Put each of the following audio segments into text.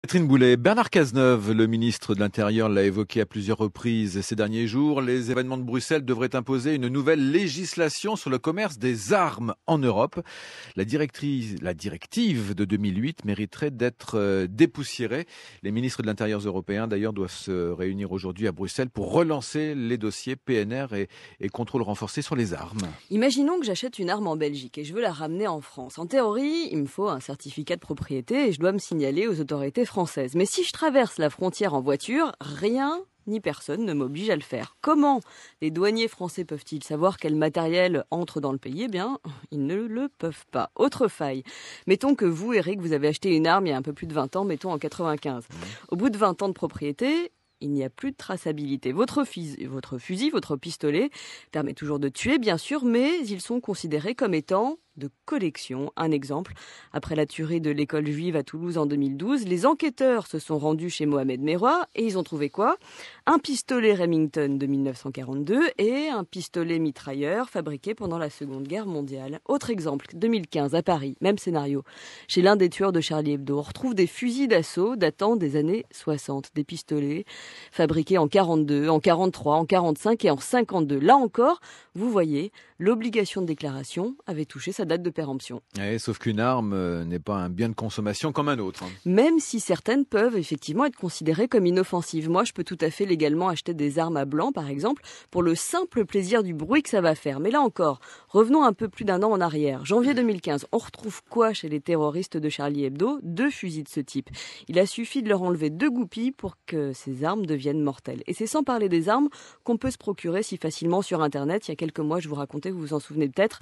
Catherine Boulet, Bernard Cazeneuve, le ministre de l'Intérieur, l'a évoqué à plusieurs reprises ces derniers jours. Les événements de Bruxelles devraient imposer une nouvelle législation sur le commerce des armes en Europe. La directive de 2008 mériterait d'être dépoussiérée. Les ministres de l'Intérieur européens, d'ailleurs, doivent se réunir aujourd'hui à Bruxelles pour relancer les dossiers PNR et contrôle renforcé sur les armes. Imaginons que j'achète une arme en Belgique et je veux la ramener en France. En théorie, il me faut un certificat de propriété et je dois me signaler aux autorités françaises. Mais si je traverse la frontière en voiture, rien ni personne ne m'oblige à le faire. Comment les douaniers français peuvent-ils savoir quel matériel entre dans le pays? Eh bien, ils ne le peuvent pas. Autre faille. Mettons que vous, Eric, vous avez acheté une arme il y a un peu plus de 20 ans, mettons en 95. Au bout de 20 ans de propriété, il n'y a plus de traçabilité. Votre fusil, votre pistolet permet toujours de tuer, bien sûr, mais ils sont considérés comme étant de collection. Un exemple, après la tuerie de l'école juive à Toulouse en 2012, les enquêteurs se sont rendus chez Mohamed Merah et ils ont trouvé quoi? Un pistolet Remington de 1942 et un pistolet mitrailleur fabriqué pendant la Seconde Guerre mondiale. Autre exemple, 2015 à Paris, même scénario. Chez l'un des tueurs de Charlie Hebdo, on retrouve des fusils d'assaut datant des années 60, des pistolets fabriqués en 42, en 43, en 45 et en 52. Là encore, vous voyez, l'obligation de déclaration avait touché sa date de péremption. Sauf qu'une arme n'est pas un bien de consommation comme un autre. Même si certaines peuvent effectivement être considérées comme inoffensives. Moi, je peux tout à fait légalement acheter des armes à blanc, par exemple, pour le simple plaisir du bruit que ça va faire. Mais là encore, revenons un peu plus d'un an en arrière. Janvier 2015, on retrouve quoi chez les terroristes de Charlie Hebdo? 2 fusils de ce type. Il a suffi de leur enlever 2 goupilles pour que ces armes deviennent mortelles. Et c'est sans parler des armes qu'on peut se procurer si facilement sur Internet. Il y a quelques mois, je vous racontais, vous vous en souvenez peut-être,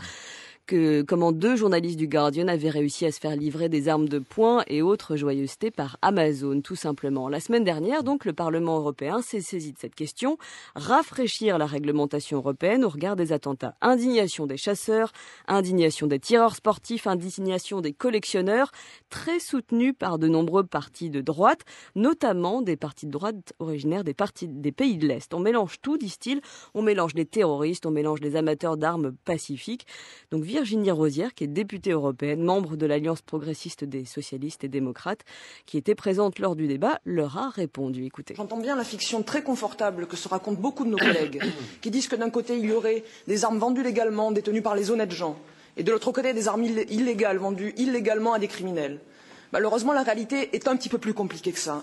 que comment 2 journalistes du Guardian avaient réussi à se faire livrer des armes de poing et autres joyeusetés par Amazon, tout simplement. La semaine dernière, donc, le Parlement européen s'est saisi de cette question, rafraîchir la réglementation européenne au regard des attentats. Indignation des chasseurs, indignation des tireurs sportifs, indignation des collectionneurs, très soutenue par de nombreux partis de droite, notamment des partis de droite originaires des pays de l'Est. On mélange tout, disent-ils, on mélange les terroristes, on mélange les amateurs d'armes pacifiques. Donc Virginie Rosière, qui est députée européenne, membre de l'Alliance progressiste des socialistes et démocrates, qui était présente lors du débat, leur a répondu. Écoutez. J'entends bien la fiction très confortable que se racontent beaucoup de nos collègues, qui disent que d'un côté, il y aurait des armes vendues légalement, détenues par les honnêtes gens, et de l'autre côté, des armes illégales, vendues illégalement à des criminels. Malheureusement, la réalité est un petit peu plus compliquée que ça.